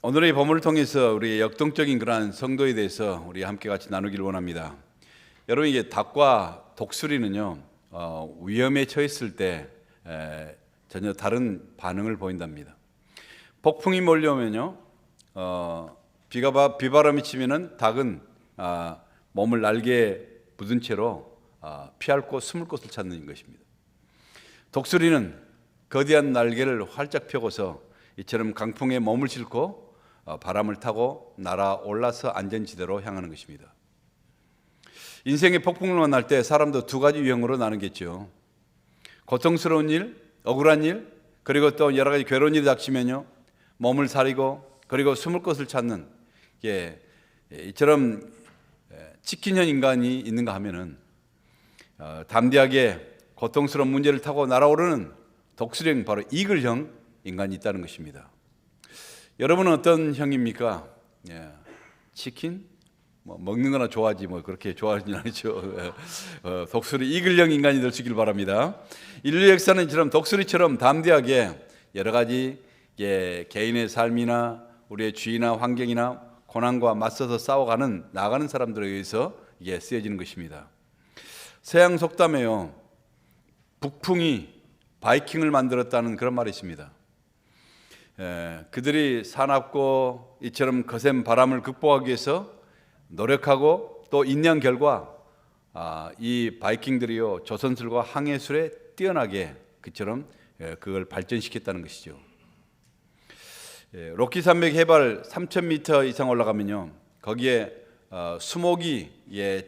오늘의 본문을 통해서 우리 역동적인 그러한 성도에 대해서 우리 함께 같이 나누기를 원합니다. 여러분, 이게 닭과 독수리는요 위험에 처했을 때 전혀 다른 반응을 보인답니다. 폭풍이 몰려오면요 비바람이 치면은 닭은 몸을 날개에 묻은 채로 피할 곳, 숨을 곳을 찾는 것입니다. 독수리는 거대한 날개를 활짝 펴고서 이처럼 강풍에 몸을 싣고 바람을 타고 날아올라서 안전지대로 향하는 것입니다. 인생의 폭풍을 만날 때 사람도 두 가지 유형으로 나누겠죠. 고통스러운 일, 억울한 일, 그리고 또 여러 가지 괴로운 일이 닥치면요 몸을 사리고 그리고 숨을 곳을 찾는 이처럼 치킨형 인간이 있는가 하면은 담대하게 고통스러운 문제를 타고 날아오르는 독수리형, 바로 이글형 인간이 있다는 것입니다. 여러분은 어떤 형입니까? 치킨? 먹는 거나 좋아하지 그렇게 좋아하진 않죠. 독수리 이글형 인간이 될 수 있길 바랍니다. 인류 역사는 이처럼 독수리처럼 담대하게 여러 가지 개인의 삶이나 우리의 주위나 환경이나 고난과 맞서서 나아가는 사람들에 의해서 이게 쓰여지는 것입니다. 서양 속담에요 북풍이 바이킹을 만들었다는 그런 말이 있습니다. 그들이 사납고 이처럼 거센 바람을 극복하기 위해서 노력하고 또 인내한 결과 이 바이킹들이요 조선술과 항해술에 뛰어나게 그처럼 그걸 발전시켰다는 것이죠. 로키 산맥 해발 3,000m 이상 올라가면요 거기에 수목이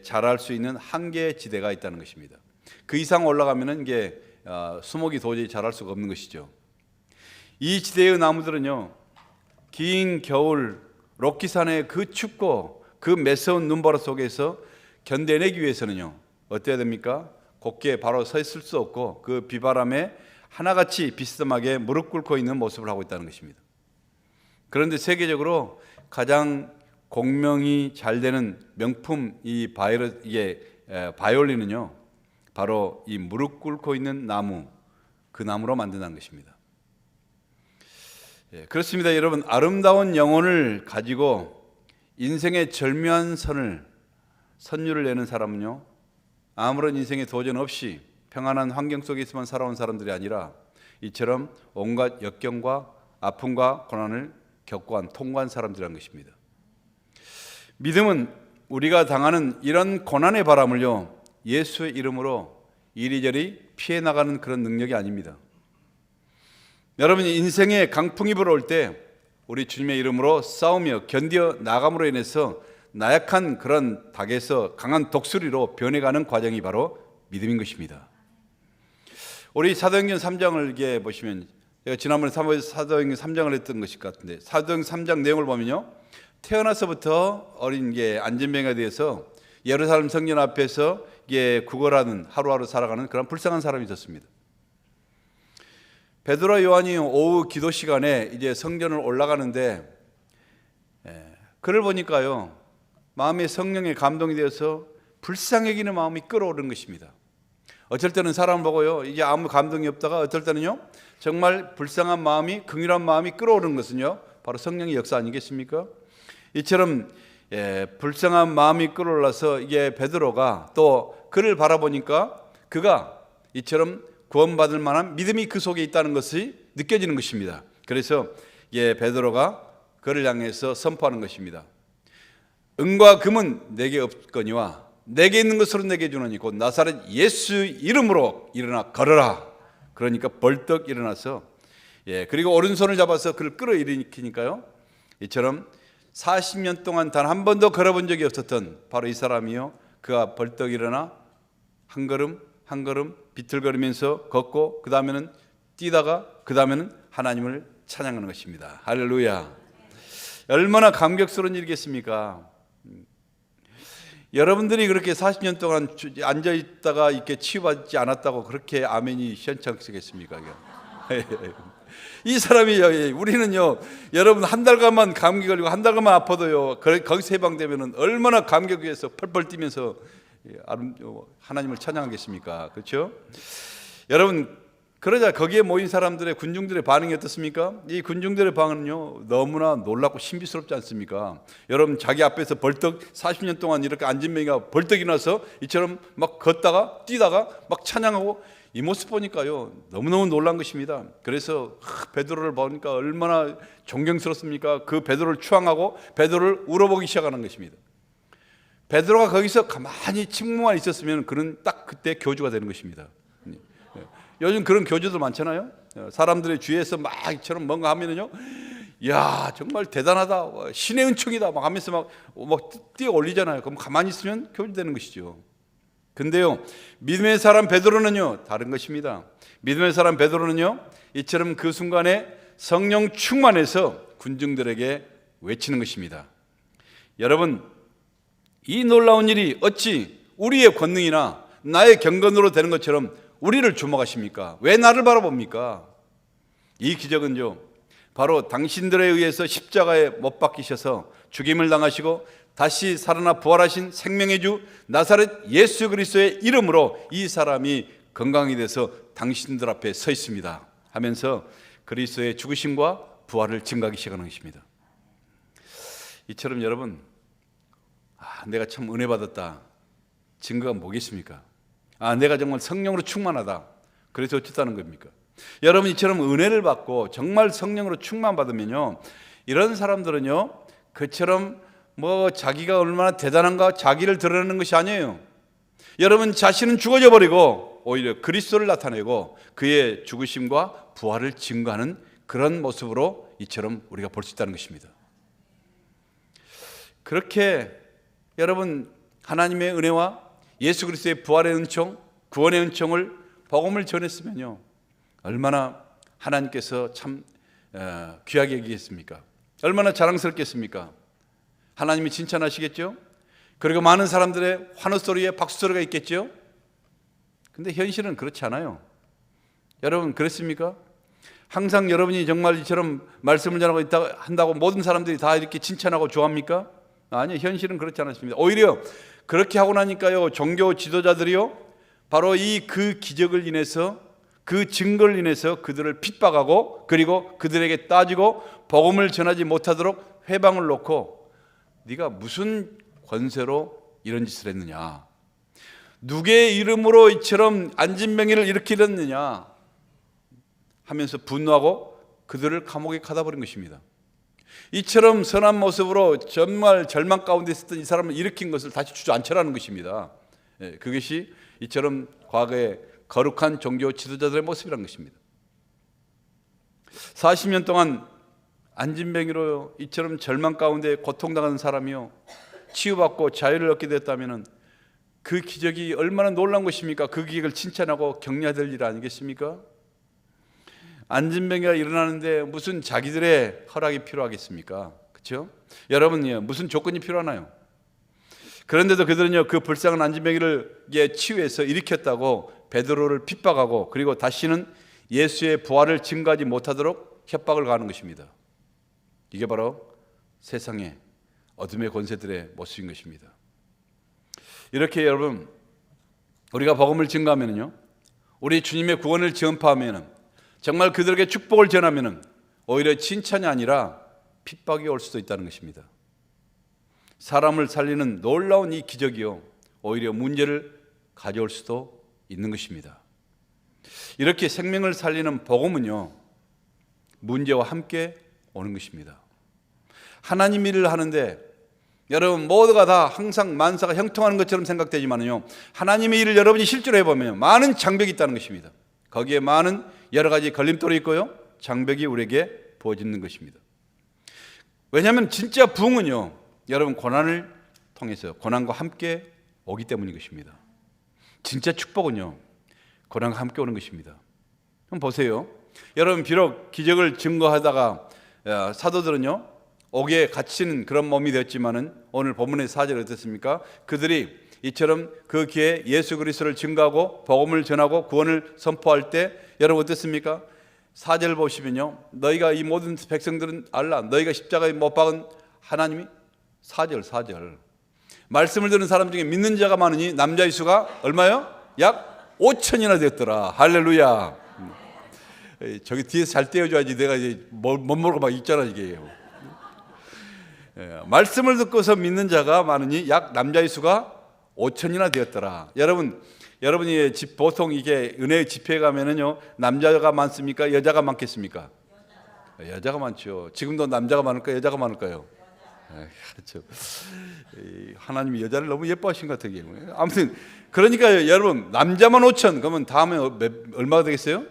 자랄 수 있는 한계 지대가 있다는 것입니다. 그 이상 올라가면은 이게 수목이 도저히 자랄 수가 없는 것이죠. 이 지대의 나무들은요 긴 겨울 로키산의 그 춥고 그 매서운 눈바람 속에서 견뎌내기 위해서는요 어때야 됩니까? 곧게 바로 서 있을 수 없고 그 비바람에 하나같이 비스듬하게 무릎 꿇고 있는 모습을 하고 있다는 것입니다. 그런데 세계적으로 가장 공명이 잘 되는 명품 이 바이올린은요 바로 이 무릎 꿇고 있는 나무, 그 나무로 만든다는 것입니다. 그렇습니다. 여러분, 아름다운 영혼을 가지고 인생의 절묘한 선율을 내는 사람은요 아무런 인생의 도전 없이 평안한 환경 속에서만 살아온 사람들이 아니라 이처럼 온갖 역경과 아픔과 고난을 통과한 사람들이라는 것입니다. 믿음은 우리가 당하는 이런 고난의 바람을요 예수의 이름으로 이리저리 피해 나가는 그런 능력이 아닙니다. 여러분이 인생의 강풍이 불어올 때 우리 주님의 이름으로 싸우며 견뎌 나감으로 인해서 나약한 그런 닭에서 강한 독수리로 변해가는 과정이 바로 믿음인 것입니다. 우리 사도행전 3장을 이렇게 보시면, 제가 지난번에 사도행전 3장을 했던 것일 것 같은데, 사도행전 3장 내용을 보면요 태어나서부터 어린 안전병에 대해서 예루살렘 성전 앞에서 구걸하는, 하루하루 살아가는 그런 불쌍한 사람이 있었습니다. 베드로와 요한이 오후 기도 시간에 이제 성전을 올라가는데 그를 보니까요 마음의 성령에 감동이 되어서 불쌍해지는 마음이 끓어오르는 것입니다. 어쩔 때는 사람을 보고요 이게 아무 감동이 없다가 어떨 때는요 정말 불쌍한 마음이, 긍휼한 마음이 끓어오르는 것은요 바로 성령의 역사 아니겠습니까? 이처럼 불쌍한 마음이 끓어올라서 이게 베드로가 또 그를 바라보니까 그가 이처럼 구원받을 만한 믿음이 그 속에 있다는 것이 느껴지는 것입니다. 그래서 베드로가 그를 향해서 선포하는 것입니다. 은과 금은 내게 없거니와 내게 있는 것으로 내게 주노니 곧 나사렛 예수 이름으로 일어나 걸어라. 그러니까 벌떡 일어나서 그리고 오른손을 잡아서 그를 끌어일으키니까요 이처럼 40년 동안 단 한 번도 걸어본 적이 없었던 바로 이 사람이요 그가 벌떡 일어나 한 걸음 한 걸음 비틀거리면서 걷고 그 다음에는 뛰다가 그 다음에는 하나님을 찬양하는 것입니다. 할렐루야. 얼마나 감격스러운 일이겠습니까? 여러분들이 그렇게 40년 동안 앉아있다가 이렇게 치유받지 않았다고 그렇게 아멘이 시원찮겠습니까? 이 사람이, 우리는요 여러분 한 달간만 감기 걸리고 한 달간만 아파도요 거기서 해방되면 얼마나 감격 위에서 펄펄 뛰면서 하나님을 찬양하겠습니까? 그렇죠? 여러분 그러자 거기에 모인 사람들의 군중들의 반응이 어떻습니까? 이 군중들의 반응은요 너무나 놀랍고 신비스럽지 않습니까? 여러분 자기 앞에서 벌떡 40년 동안 이렇게 앉은 명이가 벌떡 일어나서 이처럼 막 걷다가 뛰다가 막 찬양하고 이 모습 보니까요 너무너무 놀란 것입니다. 그래서 베드로를 보니까 얼마나 존경스럽습니까? 그 베드로를 추앙하고 베드로를 울어보기 시작하는 것입니다. 베드로가 거기서 가만히 침묵만 있었으면 그는 딱 그때 교주가 되는 것입니다. 요즘 그런 교주들 많잖아요. 사람들의 주위에서 막 이처럼 뭔가 하면은요, 야 정말 대단하다, 신의 은총이다 막 하면서 막 뛰어 올리잖아요. 그럼 가만히 있으면 교주 되는 것이죠. 근데요 믿음의 사람 베드로는요 다른 것입니다. 믿음의 사람 베드로는요 이처럼 그 순간에 성령 충만해서 군중들에게 외치는 것입니다. 여러분 이 놀라운 일이 어찌 우리의 권능이나 나의 경건으로 되는 것처럼 우리를 주목하십니까? 왜 나를 바라봅니까? 이 기적은요 바로 당신들에 의해서 십자가에 못 박히셔서 죽임을 당하시고 다시 살아나 부활하신 생명의 주 나사렛 예수 그리스도의 이름으로 이 사람이 건강이 돼서 당신들 앞에 서 있습니다 하면서 그리스도의 죽으심과 부활을 증거하기 시작하는 것입니다. 이처럼 여러분 내가 참 은혜 받았다 증거가 뭐겠습니까? 내가 정말 성령으로 충만하다 그래서 어쨌다는 겁니까? 여러분 이처럼 은혜를 받고 정말 성령으로 충만받으면요 이런 사람들은요 그처럼 자기가 얼마나 대단한가 자기를 드러내는 것이 아니에요. 여러분 자신은 죽어져 버리고 오히려 그리스도를 나타내고 그의 죽으심과 부활을 증거하는 그런 모습으로 이처럼 우리가 볼 수 있다는 것입니다. 그렇게 여러분 하나님의 은혜와 예수 그리스도의 부활의 은총, 구원의 은총을 복음을 전했으면요 얼마나 하나님께서 참 귀하게 여기겠습니까? 얼마나 자랑스럽겠습니까? 하나님이 칭찬하시겠죠? 그리고 많은 사람들의 환호소리에 박수소리가 있겠죠? 근데 현실은 그렇지 않아요. 여러분 그렇습니까? 항상 여러분이 정말 이처럼 말씀을 전하고 있다 한다고 모든 사람들이 다 이렇게 칭찬하고 좋아합니까? 아니요, 현실은 그렇지 않았습니다. 오히려 그렇게 하고 나니까요 종교 지도자들이요 바로 그 기적을 인해서 그 증거를 인해서 그들을 핍박하고 그리고 그들에게 따지고 복음을 전하지 못하도록 회방을 놓고 네가 무슨 권세로 이런 짓을 했느냐, 누구의 이름으로 이처럼 안진병이를 일으키렸느냐 하면서 분노하고 그들을 감옥에 가다버린 것입니다. 이처럼 선한 모습으로 정말 절망 가운데 있었던 이 사람을 일으킨 것을 다시 주저앉혀라는 것입니다. 그것이 이처럼 과거의 거룩한 종교 지도자들의 모습이라는 것입니다. 40년 동안 안진병이로 이처럼 절망 가운데 고통당하는 사람이요 치유받고 자유를 얻게 됐다면 그 기적이 얼마나 놀라운 것입니까? 그 기적을 칭찬하고 격려될 일 아니겠습니까? 안진병이가 일어나는데 무슨 자기들의 허락이 필요하겠습니까? 그렇죠? 여러분 무슨 조건이 필요하나요? 그런데도 그들은요 그 불쌍한 안진병이를 치유해서 일으켰다고 베드로를 핍박하고 그리고 다시는 예수의 부활을 증거하지 못하도록 협박을 가하는 것입니다. 이게 바로 세상의 어둠의 권세들의 모습인 것입니다. 이렇게 여러분 우리가 복음을 증거하면요 우리 주님의 구원을 전파하면은 정말 그들에게 축복을 전하면은 오히려 칭찬이 아니라 핍박이 올 수도 있다는 것입니다. 사람을 살리는 놀라운 이 기적이요 오히려 문제를 가져올 수도 있는 것입니다. 이렇게 생명을 살리는 복음은요 문제와 함께 오는 것입니다. 하나님 일을 하는데 여러분 모두가 다 항상 만사가 형통하는 것처럼 생각되지만요 하나님의 일을 여러분이 실제로 해보면 많은 장벽이 있다는 것입니다. 거기에 많은 여러 가지 걸림돌이 있고요 장벽이 우리에게 부어지는 것입니다. 왜냐하면 진짜 부흥은요 여러분 고난을 통해서 고난과 함께 오기 때문인 것입니다. 진짜 축복은요 고난과 함께 오는 것입니다. 한번 보세요. 여러분 비록 기적을 증거하다가 사도들은요 옥에 갇히는 그런 몸이 되었지만은 오늘 본문의 4절이 어떻습니까? 그들이 이처럼 그 기회에 예수 그리스도를 증거하고 복음을 전하고 구원을 선포할 때 여러분 어떻습니까? 4절 보시면요 너희가 이 모든 백성들은 알라 너희가 십자가에 못 박은 하나님이 4절 말씀을 듣는 사람 중에 믿는 자가 많으니 남자의 수가 얼마요? 약 5천이나 되었더라. 할렐루야. 저기 뒤에서 잘 떼어줘야지 내가 이제 못 모르고 막 있잖아 이게. 말씀을 듣고서 믿는 자가 많으니 약 남자의 수가 5천이나 되었더라. 여러분이 보통 이게 은혜 집회에 가면은요 남자가 많습니까? 여자가 많겠습니까? 여자가 많죠. 지금도 남자가 많을까요? 여자가 많을까요? 그렇죠. 하나님이 여자를 너무 예뻐하신 것 같은 경우에 아무튼 그러니까 여러분 남자만 5천 그러면 다음에 얼마가 되겠어요?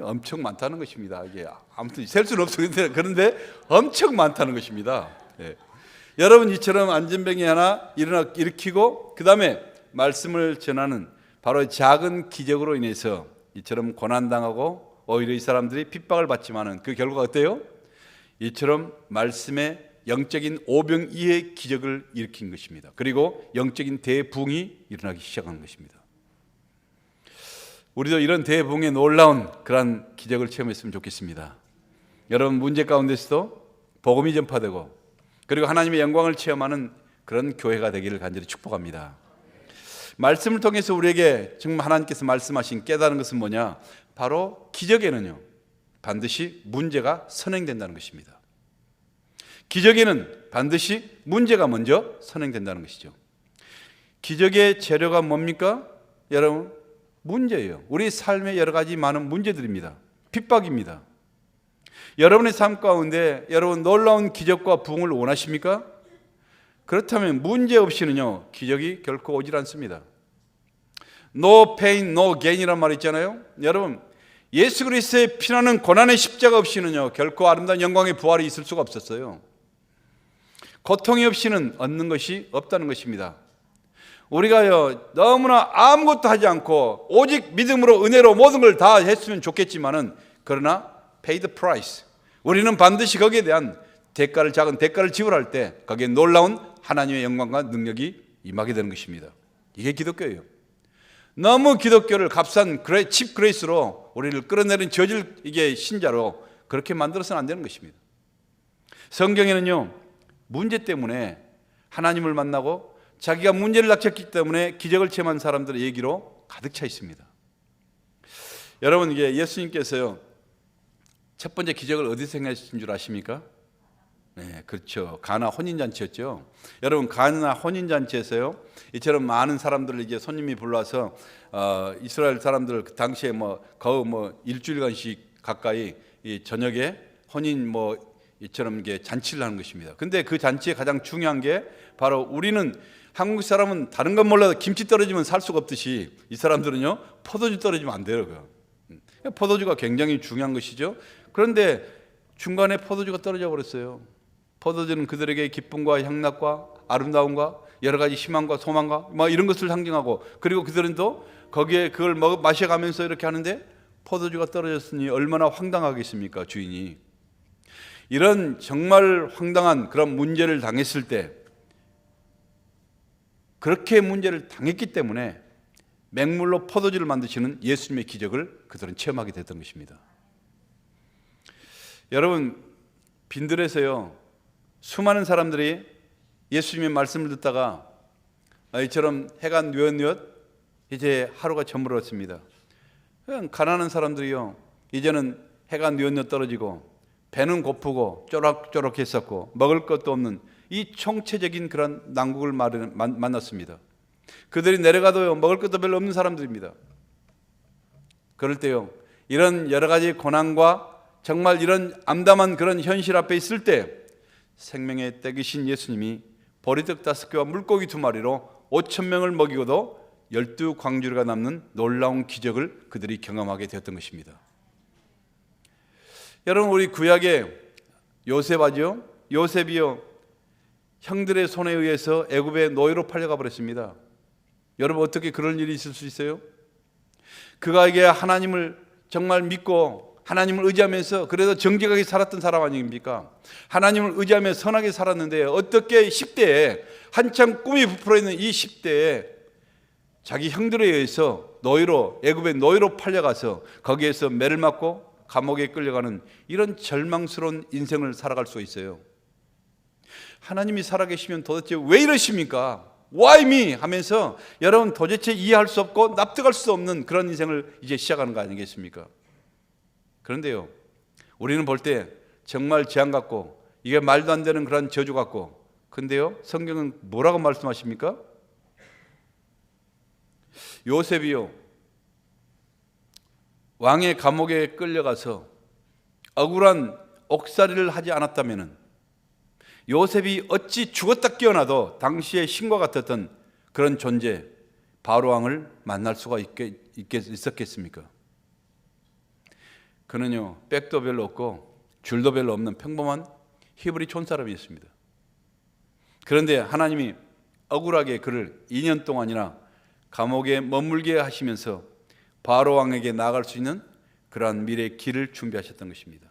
엄청 많다는 것입니다. 이게 아무튼 셀 수는 없어요. 그런데 엄청 많다는 것입니다. 여러분 이처럼 안전병이 하나 일으키고 그 다음에 말씀을 전하는 바로 작은 기적으로 인해서 이처럼 고난당하고 오히려 이 사람들이 핍박을 받지만은 그 결과가 어때요? 이처럼 말씀의 영적인 오병이의 기적을 일으킨 것입니다. 그리고 영적인 대붕이 일어나기 시작한 것입니다. 우리도 이런 대붕의 놀라운 그러한 기적을 체험했으면 좋겠습니다. 여러분 문제 가운데서도 복음이 전파되고 그리고 하나님의 영광을 체험하는 그런 교회가 되기를 간절히 축복합니다. 말씀을 통해서 우리에게 정말 하나님께서 말씀하신 깨달은 것은 뭐냐? 바로 기적에는요 반드시 문제가 선행된다는 것입니다. 기적에는 반드시 문제가 먼저 선행된다는 것이죠. 기적의 재료가 뭡니까? 여러분 문제예요. 우리 삶의 여러 가지 많은 문제들입니다. 핍박입니다. 여러분의 삶 가운데 여러분 놀라운 기적과 부흥을 원하십니까? 그렇다면 문제 없이는요 기적이 결코 오질 않습니다. No pain, no gain이란 말 있잖아요. 여러분 예수 그리스도의 피나는 고난의 십자가 없이는요 결코 아름다운 영광의 부활이 있을 수가 없었어요. 고통이 없이는 얻는 것이 없다는 것입니다. 우리가요 너무나 아무것도 하지 않고 오직 믿음으로 은혜로 모든 걸 다 했으면 좋겠지만은 그러나 pay the price. 우리는 반드시 거기에 대한 작은 대가를 지불할 때 거기에 놀라운 하나님의 영광과 능력이 임하게 되는 것입니다. 이게 기독교예요. 너무 기독교를 값싼 칩 그레이스로 우리를 끌어내린 저질 이게 신자로 그렇게 만들어서는 안 되는 것입니다. 성경에는요 문제 때문에 하나님을 만나고 자기가 문제를 닥쳤기 때문에 기적을 체험한 사람들의 얘기로 가득 차 있습니다. 여러분 이게 예수님께서요 첫 번째 기적을 어디서 행하신 줄 아십니까? 네, 그렇죠. 가나 혼인잔치였죠. 여러분 가나 혼인잔치에서요 이처럼 많은 사람들을 이제 손님이 불러서 이스라엘 사람들 그 당시에 거의 일주일간씩 가까이 이 저녁에 혼인 이처럼 이게 잔치를 하는 것입니다. 근데 그 잔치의 가장 중요한 게 바로 우리는 한국 사람은 다른 건 몰라도 김치 떨어지면 살 수가 없듯이 이 사람들은요 포도주 떨어지면 안 돼요. 포도주가 굉장히 중요한 것이죠. 그런데 중간에 포도주가 떨어져 버렸어요. 포도주는 그들에게 기쁨과 향락과 아름다움과 여러 가지 희망과 소망과 이런 것을 상징하고 그리고 그들은 또 거기에 그걸 마셔가면서 이렇게 하는데 포도주가 떨어졌으니 얼마나 황당하겠습니까 주인이. 이런 정말 황당한 그런 문제를 당했을 때 그렇게 문제를 당했기 때문에 맹물로 포도주를 만드시는 예수님의 기적을 그들은 체험하게 됐던 것입니다. 여러분 빈들에서요 수많은 사람들이 예수님의 말씀을 듣다가 이처럼 해가 뉘엿뉘엿 이제 하루가 저물었습니다. 그냥 가난한 사람들이요 이제는 해가 뉘엿뉘엿 떨어지고 배는 고프고 쪼락쪼락했었고 먹을 것도 없는 이 총체적인 그런 난국을 만났습니다. 그들이 내려가도요 먹을 것도 별로 없는 사람들입니다. 그럴 때요 이런 여러 가지 고난과 정말 이런 암담한 그런 현실 앞에 있을 때 생명의 떼기신 예수님이 보리떡 5개와 물고기 2마리로 5,000명을 먹이고도 12광주리가 남는 놀라운 기적을 그들이 경험하게 되었던 것입니다. 여러분 우리 구약의 요셉이요 요셉이요 형들의 손에 의해서 애굽의 노예로 팔려가 버렸습니다. 여러분 어떻게 그런 일이 있을 수 있어요? 그가 이게 하나님을 정말 믿고 하나님을 의지하면서 그래도 정직하게 살았던 사람 아닙니까? 하나님을 의지하며 선하게 살았는데 어떻게 10대에 한참 꿈이 부풀어 있는 이 10대에 자기 형들에 의해서 노예로 애굽의 노예로 팔려가서 거기에서 매를 맞고 감옥에 끌려가는 이런 절망스러운 인생을 살아갈 수 있어요. 하나님이 살아계시면 도대체 왜 이러십니까? Why me? 하면서 여러분 도대체 이해할 수 없고 납득할 수 없는 그런 인생을 이제 시작하는 거 아니겠습니까? 그런데요, 우리는 볼 때 정말 재앙 같고 이게 말도 안 되는 그런 저주 같고, 근데요, 성경은 뭐라고 말씀하십니까? 요셉이요, 왕의 감옥에 끌려가서 억울한 옥살이를 하지 않았다면 요셉이 어찌 죽었다 깨어나도 당시의 신과 같았던 그런 존재 바로 왕을 만날 수가 있었겠습니까? 그는요, 백도 별로 없고 줄도 별로 없는 평범한 히브리 촌사람이었습니다. 그런데 하나님이 억울하게 그를 2년 동안이나 감옥에 머물게 하시면서 바로 왕에게 나아갈 수 있는 그러한 미래의 길을 준비하셨던 것입니다.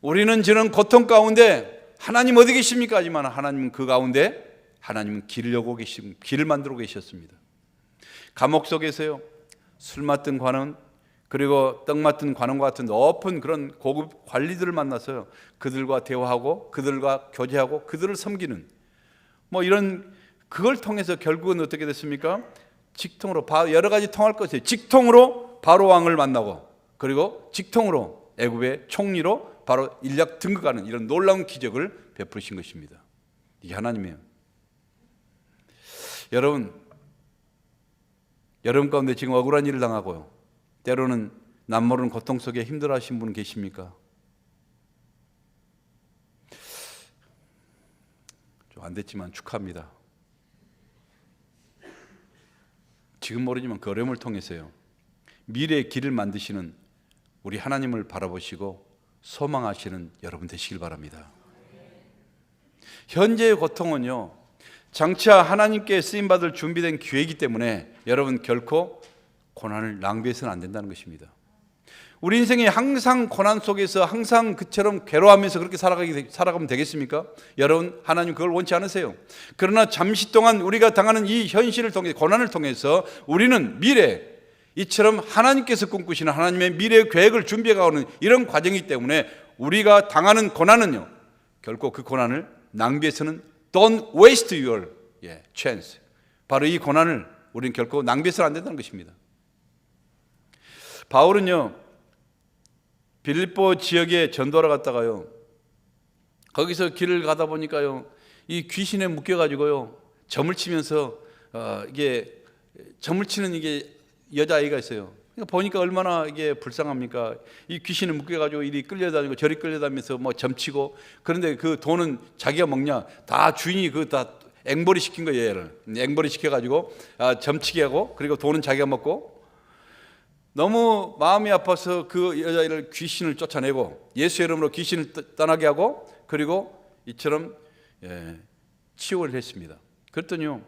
우리는 저는 고통 가운데 하나님 어디 계십니까? 하지만 하나님은 그 가운데 하나님은 길을 여고 계시고 길을 만들어 계셨습니다. 감옥 속에서요, 술 맡은 관원 그리고 떡 맡은 관원과 같은 높은 그런 고급 관리들을 만나서요, 그들과 대화하고 그들과 교제하고 그들을 섬기는 이런, 그걸 통해서 결국은 어떻게 됐습니까? 직통으로, 여러 가지 통할 것이에요. 직통으로 바로 왕을 만나고, 그리고 직통으로 애굽의 총리로 바로 인력 등극하는 이런 놀라운 기적을 베푸신 것입니다. 이게 하나님이에요. 여러분 가운데 지금 억울한 일을 당하고요, 때로는 남모르는 고통 속에 힘들어하신 분 계십니까? 좀 안 됐지만 축하합니다. 지금 모르지만 그 어려움을 통해서요, 미래의 길을 만드시는 우리 하나님을 바라보시고 소망하시는 여러분 되시길 바랍니다. 현재의 고통은요, 장차 하나님께 쓰임받을 준비된 기회이기 때문에 여러분 결코 고난을 낭비해서는 안 된다는 것입니다. 우리 인생이 항상 고난 속에서 항상 그처럼 괴로워하면서 그렇게 살아가면 되겠습니까? 여러분, 하나님 그걸 원치 않으세요. 그러나 잠시 동안 우리가 당하는 이 현실을 통해, 고난을 통해서 우리는 미래, 이처럼 하나님께서 꿈꾸시는 하나님의 미래의 계획을 준비해가는 이런 과정이기 때문에 우리가 당하는 고난은요, 결코 그 고난을 낭비해서는 don't waste your chance. 바로 이 고난을 우리는 결코 낭비해서는 안 된다는 것입니다. 바울은요, 빌립보 지역에 전도하러 갔다가요, 거기서 길을 가다 보니까요, 이 귀신에 묶여가지고요, 점을 치면서 이게 점을 치는 이게 여자아이가 있어요. 그러니까 보니까 얼마나 이게 불쌍합니까? 이 귀신에 묶여가지고 이리 끌려다니고 저리 끌려다니면서 점치고, 그런데 그 돈은 자기가 먹냐? 다 주인이 다 앵벌이 시킨 거예요. 얘를 앵벌이 시켜가지고 점치게 하고, 그리고 돈은 자기가 먹고. 너무 마음이 아파서 그 여자아이를 귀신을 쫓아내고 예수의 이름으로 귀신을 떠나게 하고, 그리고 이처럼 치유를 했습니다. 그랬더니요,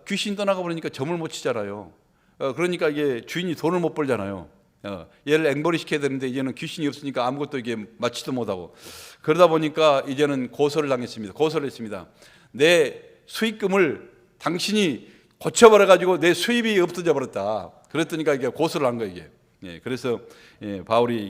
귀신 떠나가 버리니까 점을 못 치잖아요. 그러니까 이게 주인이 돈을 못 벌잖아요. 얘를 앵벌이 시켜야 되는데 이제는 귀신이 없으니까 아무것도 이게 맞지도 못하고, 그러다 보니까 이제는 고소를 당했습니다. 고소를 했습니다. 내 수익금을 당신이 고쳐버려가지고 내 수입이 없어져 버렸다. 그랬더니까 이게 고소를 한 거예요, 이게. 그래서 바울이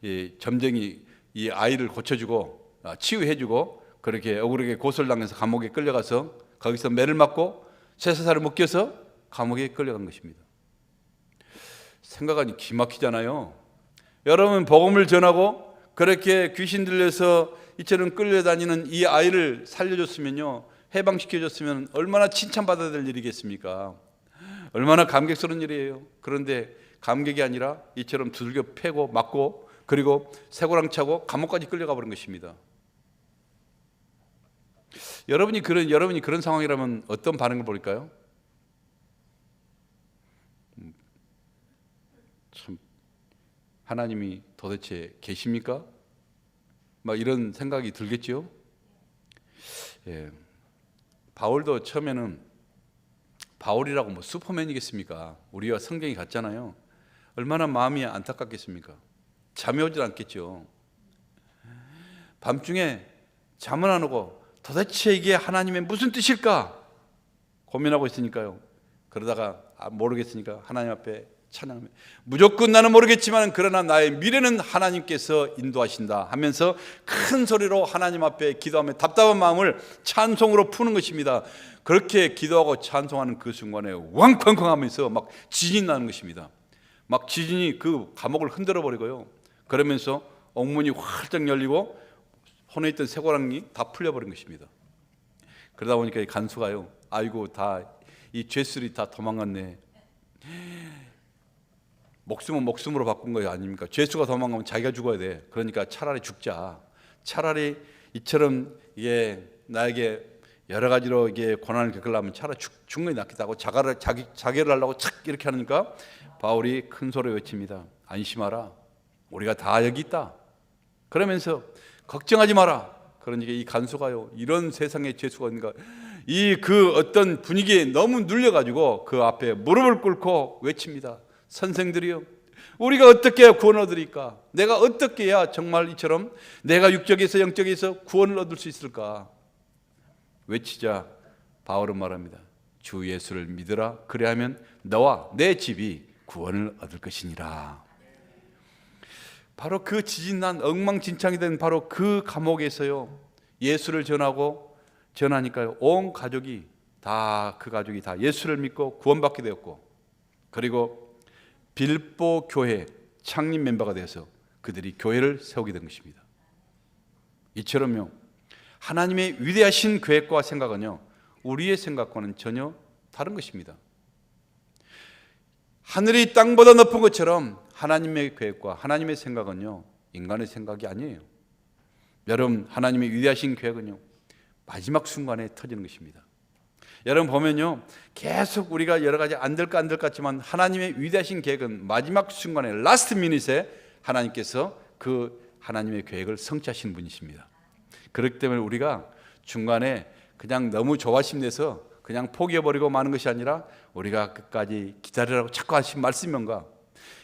이게 점쟁이 이 아이를 고쳐주고 치유해주고, 그렇게 억울하게 고소를 당해서 감옥에 끌려가서 거기서 매를 맞고 쇠사슬을 묶여서 감옥에 끌려간 것입니다. 생각하니 기막히잖아요. 여러분, 복음을 전하고 그렇게 귀신 들려서 이처럼 끌려다니는 이 아이를 살려줬으면요, 해방시켜줬으면 얼마나 칭찬받아야 될 일이겠습니까? 얼마나 감격스러운 일이에요. 그런데 감격이 아니라 이처럼 두들겨 패고 맞고, 그리고 쇠고랑 차고 감옥까지 끌려가 버린 것입니다. 여러분이 그런 상황이라면 어떤 반응을 보일까요? 참, 하나님이 도대체 계십니까? 막 이런 생각이 들겠죠. 바울도 처음에는, 바울이라고 슈퍼맨이겠습니까? 우리와 성경이 같잖아요. 얼마나 마음이 안타깝겠습니까? 잠이 오질 않겠죠. 밤중에 잠은 안 오고 도대체 이게 하나님의 무슨 뜻일까 고민하고 있으니까요. 그러다가 모르겠으니까 하나님 앞에 찬양합니다. 무조건 나는 모르겠지만 그러나 나의 미래는 하나님께서 인도하신다 하면서 큰 소리로 하나님 앞에 기도하며 답답한 마음을 찬송으로 푸는 것입니다. 그렇게 기도하고 찬송하는 그 순간에 왕쾅쾅 하면서 막 지진이 나는 것입니다. 막 지진이 그 감옥을 흔들어 버리고요, 그러면서 옥문이 활짝 열리고 손에 있던 쇠고랑이 다 풀려버린 것입니다. 그러다 보니까 이 간수가요, 아이고 다 이 죄수들이 다 도망갔네. 목숨은 목숨으로 바꾼 거예요, 아닙니까? 죄수가 도망가면 자기가 죽어야 돼. 그러니까 차라리 죽자. 차라리 이처럼 이게 나에게 여러 가지로 이게 고난을 겪으려면 차라리 죽는 게 낫겠다고 자결을 하려고 착 이렇게 하니까 바울이 큰 소리로 외칩니다. 안심하라. 우리가 다 여기 있다. 그러면서 걱정하지 마라. 그러니까 이 간수가요, 이런 세상에 죄수가 있는가, 이 그 어떤 분위기에 너무 눌려가지고 그 앞에 무릎을 꿇고 외칩니다. 선생들이요, 우리가 어떻게 구원을 얻으리까? 내가 어떻게 해야 정말 이처럼 내가 육적에서 영적에서 구원을 얻을 수 있을까? 외치자 바울은 말합니다. 주 예수를 믿으라. 그래야면 너와 내 집이 구원을 얻을 것이니라. 바로 그 지진난 엉망진창이 된 바로 그 감옥에서요, 예수를 전하니까요, 온 가족이 다, 그 가족이 다 예수를 믿고 구원받게 되었고, 그리고 빌보 교회 창립 멤버가 되어서 그들이 교회를 세우게 된 것입니다. 이처럼요, 하나님의 위대하신 계획과 생각은요, 우리의 생각과는 전혀 다른 것입니다. 하늘이 땅보다 높은 것처럼 하나님의 계획과 하나님의 생각은요, 인간의 생각이 아니에요. 여러분, 하나님의 위대하신 계획은요, 마지막 순간에 터지는 것입니다. 여러분 보면요, 계속 우리가 여러 가지 안 될까 같지만 하나님의 위대하신 계획은 마지막 순간에, 라스트 미닛에 하나님께서 그 하나님의 계획을 성취하시는 분이십니다. 그렇기 때문에 우리가 중간에 그냥 너무 조바심 내서 그냥 포기해버리고 마는 것이 아니라 우리가 끝까지 기다리라고 자꾸 하신 말씀이 뭔가,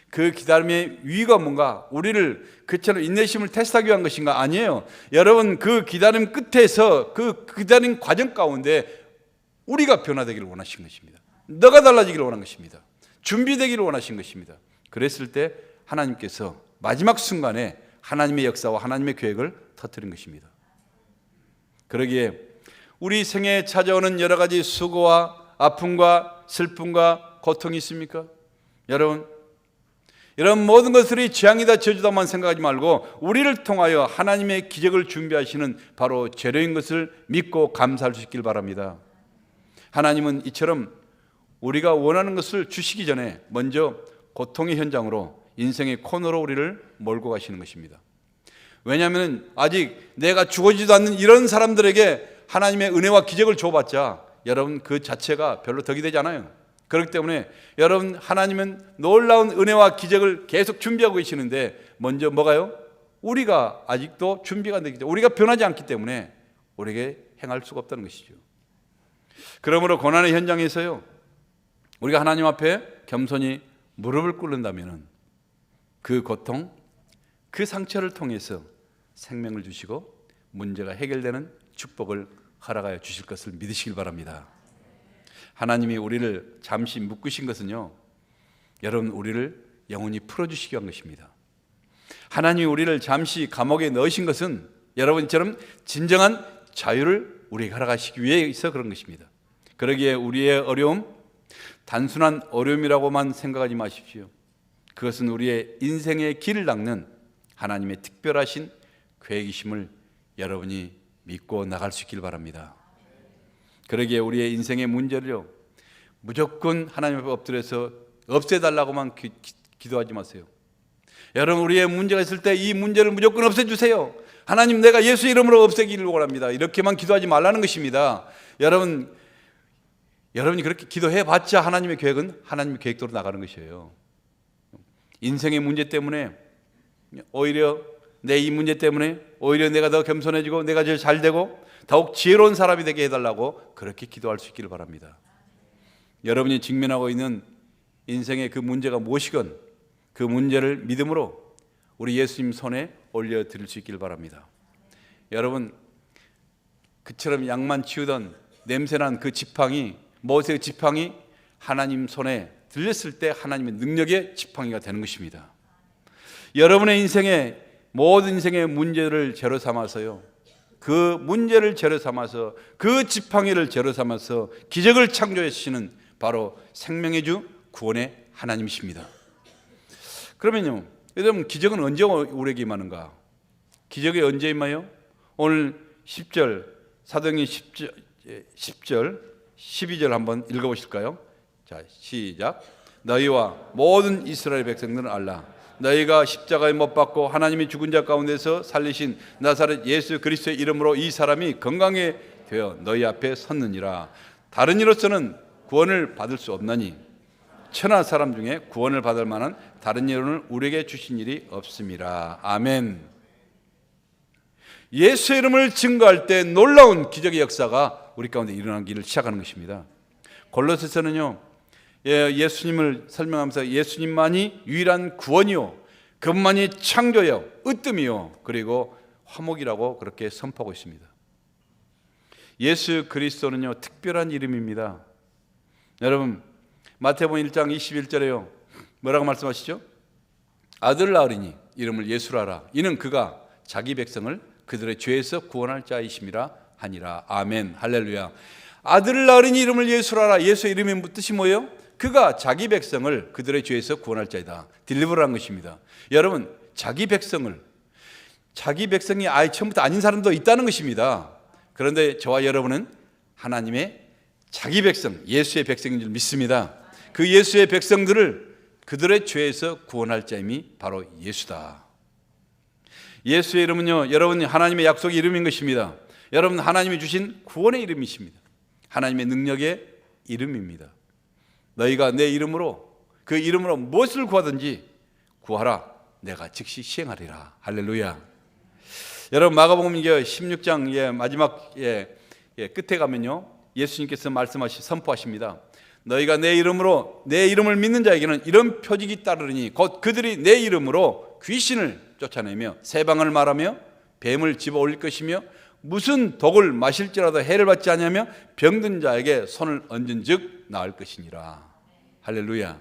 그 기다림의 위가 뭔가, 우리를 그처럼 인내심을 테스트하기 위한 것인가? 아니에요. 여러분, 그 기다림 끝에서, 그 기다림 과정 가운데 우리가 변화되기를 원하신 것입니다. 너가 달라지기를 원한 것입니다. 준비되기를 원하신 것입니다. 그랬을 때 하나님께서 마지막 순간에 하나님의 역사와 하나님의 계획을 터뜨린 것입니다. 그러기에 우리 생애에 찾아오는 여러 가지 수고와 아픔과 슬픔과 고통이 있습니까? 여러분, 이런 모든 것들이 재앙이다 저주다만 생각하지 말고 우리를 통하여 하나님의 기적을 준비하시는 바로 재료인 것을 믿고 감사할 수 있길 바랍니다. 하나님은 이처럼 우리가 원하는 것을 주시기 전에 먼저 고통의 현장으로, 인생의 코너로 우리를 몰고 가시는 것입니다. 왜냐하면 아직 내가 죽어지도 않는 이런 사람들에게 하나님의 은혜와 기적을 줘봤자 여러분 그 자체가 별로 덕이 되지 않아요. 그렇기 때문에 여러분, 하나님은 놀라운 은혜와 기적을 계속 준비하고 계시는데 먼저 뭐가요? 우리가 아직도 준비가 안 되기 때문에, 우리가 변하지 않기 때문에 우리에게 행할 수가 없다는 것이죠. 그러므로 고난의 현장에서요, 우리가 하나님 앞에 겸손히 무릎을 꿇는다면 그 고통, 그 상처를 통해서 생명을 주시고 문제가 해결되는 축복을 허락하여 주실 것을 믿으시길 바랍니다. 하나님이 우리를 잠시 묶으신 것은요, 여러분, 우리를 영원히 풀어주시기 위한 것입니다. 하나님이 우리를 잠시 감옥에 넣으신 것은 여러분처럼 진정한 자유를 우리에게 허락하시기 위해서 그런 것입니다. 그러기에 우리의 어려움, 단순한 어려움이라고만 생각하지 마십시오. 그것은 우리의 인생의 길을 닦는 하나님의 특별하신 계획이심을 여러분이 믿고 나갈 수 있길 바랍니다. 그러기에 우리의 인생의 문제를요, 무조건 하나님 앞에 엎드려서 없애달라고만 기도하지 마세요. 여러분, 우리의 문제가 있을 때 이 문제를 무조건 없애주세요. 하나님, 내가 예수 이름으로 없애기를 원합니다. 이렇게만 기도하지 말라는 것입니다. 여러분이 그렇게 기도해봤자 하나님의 계획은 하나님의 계획대로 나가는 것이에요. 인생의 문제 때문에 오히려 내 이 문제 때문에 오히려 내가 더 겸손해지고 내가 더 잘되고 더욱 지혜로운 사람이 되게 해달라고 그렇게 기도할 수 있기를 바랍니다. 여러분이 직면하고 있는 인생의 그 문제가 무엇이건 그 문제를 믿음으로 우리 예수님 손에 올려드릴 수 있기를 바랍니다. 여러분, 그처럼 양만 치우던 냄새난 그 지팡이, 모세의 지팡이 하나님 손에 들렸을 때 하나님의 능력의 지팡이가 되는 것입니다. 여러분의 인생에 모든 인생의 문제를 재로 삼아서요, 그 문제를 재로 삼아서 그 지팡이를 재로 삼아서 기적을 창조해 주시는 바로 생명의 주 구원의 하나님이십니다. 그러면요, 여러분, 기적은 언제 우리에게 임하는가? 기적이 언제 임하여? 오늘 10절, 사도행전 10절, 12절 한번 읽어보실까요? 자, 시작. 너희와 모든 이스라엘 백성들은 알라. 너희가 십자가에 못 박고 하나님이 죽은 자 가운데서 살리신 나사렛 예수 그리스도의 이름으로 이 사람이 건강해 되어 너희 앞에 섰느니라. 다른 이로서는 구원을 받을 수 없나니 천하 사람 중에 구원을 받을 만한 다른 이론을 우리에게 주신 일이 없습니다. 아멘. 예수의 이름을 증거할 때 놀라운 기적의 역사가 우리 가운데 일어나기를 시작하는 것입니다. 골로새서는요, 예수님을 설명하면서 예수님만이 유일한 구원이요, 그분만이 창조요, 으뜸이요, 그리고 화목이라고 그렇게 선포하고 있습니다. 예수 그리스도는요, 특별한 이름입니다. 여러분, 마태복음 1장 21절에요, 뭐라고 말씀하시죠? 아들 낳으리니 이름을 예수라 하라. 이는 그가 자기 백성을 그들의 죄에서 구원할 자이심이라 하니라. 아멘. 할렐루야. 아들을 낳으리니 이름을 예수라 하라. 예수의 이름의 뜻이 뭐예요? 그가 자기 백성을 그들의 죄에서 구원할 자이다. 딜리버라는 것입니다. 여러분, 자기 백성이 아예 처음부터 아닌 사람도 있다는 것입니다. 그런데 저와 여러분은 하나님의 자기 백성, 예수의 백성인 줄 믿습니다. 그 예수의 백성들을 그들의 죄에서 구원할 자임이 바로 예수다. 예수의 이름은요, 여러분 하나님의 약속의 이름인 것입니다. 여러분 하나님이 주신 구원의 이름이십니다. 하나님의 능력의 이름입니다. 너희가 내 이름으로, 그 이름으로 무엇을 구하든지 구하라. 내가 즉시 시행하리라. 할렐루야. 여러분 마가복음 16장 마지막 끝에 가면요, 예수님께서 선포하십니다. 너희가 내 이름을 믿는 자에게는 이런 표징이 따르니 곧 그들이 내 이름으로 귀신을 쫓아내며 새방을 말하며 뱀을 집어 올릴 것이며 무슨 독을 마실지라도 해를 받지 않으며 병든 자에게 손을 얹은즉 나을 것이니라. 할렐루야.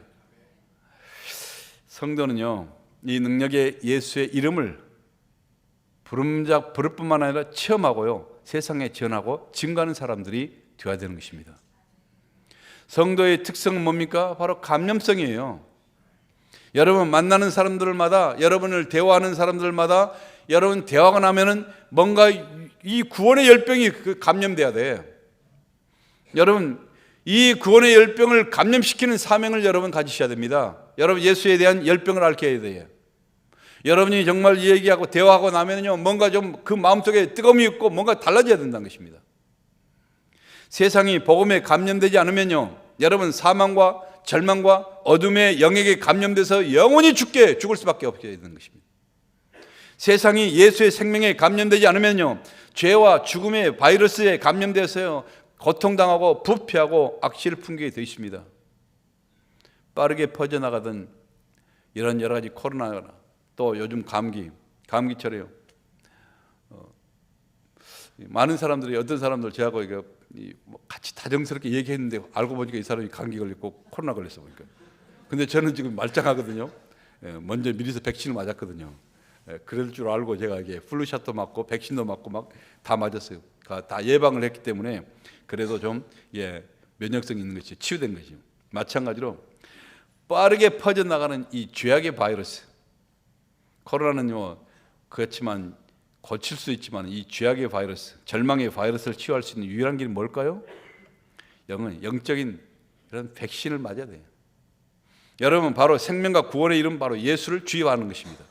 성도는요, 이 능력의 예수의 이름을 부를 뿐만 아니라 체험하고요, 세상에 전하고 증거하는 사람들이 되어야 되는 것입니다. 성도의 특성은 뭡니까? 바로 감염성이에요. 여러분 만나는 사람들마다, 여러분을 대화하는 사람들마다, 여러분 대화가 나면은 뭔가 이 구원의 열병이 감염돼야 돼. 여러분 이 구원의 열병을 감염시키는 사명을 여러분 가지셔야 됩니다. 여러분 예수에 대한 열병을 앓게 해야 돼요. 여러분이 정말 이 얘기하고 대화하고 나면요, 뭔가 좀 그 마음속에 뜨거움이 있고 뭔가 달라져야 된다는 것입니다. 세상이 복음에 감염되지 않으면요, 여러분 사망과 절망과 어둠의 영역에 감염돼서 영원히 죽을 수밖에 없게 되는 것입니다. 세상이 예수의 생명에 감염되지 않으면요, 죄와 죽음의 바이러스에 감염돼서요, 고통당하고 부패하고 악취를 풍기게 되어 있습니다. 빠르게 퍼져나가던 이런 여러 가지 코로나나 또 요즘 감기철에요, 많은 사람들이, 어떤 사람들 저하고 같이 다정스럽게 얘기했는데 알고 보니까 이 사람이 감기 걸렸고 코로나 걸렸어 보니까. 근데 저는 지금 말짱하거든요. 먼저 미리서 백신을 맞았거든요. 그럴 줄 알고 제가 이게 플루샷도 맞고 백신도 맞고 막 다 맞았어요. 다 예방을 했기 때문에 그래도 좀 면역성이 있는 것이 치유된 것이죠. 마찬가지로 빠르게 퍼져나가는 이 죄악의 바이러스, 코로나는요 그렇지만 고칠 수 있지만 이 죄악의 바이러스, 절망의 바이러스를 치유할 수 있는 유일한 길이 뭘까요? 영적인 이런 백신을 맞아야 돼요. 여러분 바로 생명과 구원의 이름, 바로 예수를 주입하는 것입니다.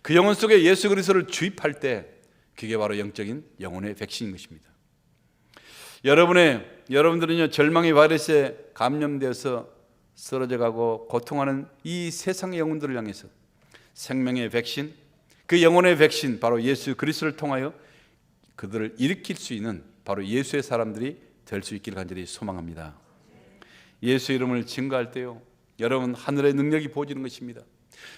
그 영혼 속에 예수 그리스도를 주입할 때 그게 바로 영혼의 백신인 것입니다. 여러분들은요 절망의 바이러스에 감염되어서 쓰러져가고 고통하는 이 세상의 영혼들을 향해서 생명의 백신, 그 영혼의 백신, 바로 예수 그리스도를 통하여 그들을 일으킬 수 있는 바로 예수의 사람들이 될 수 있기를 간절히 소망합니다. 예수 이름을 증거할 때요, 여러분 하늘의 능력이 부어지는 것입니다.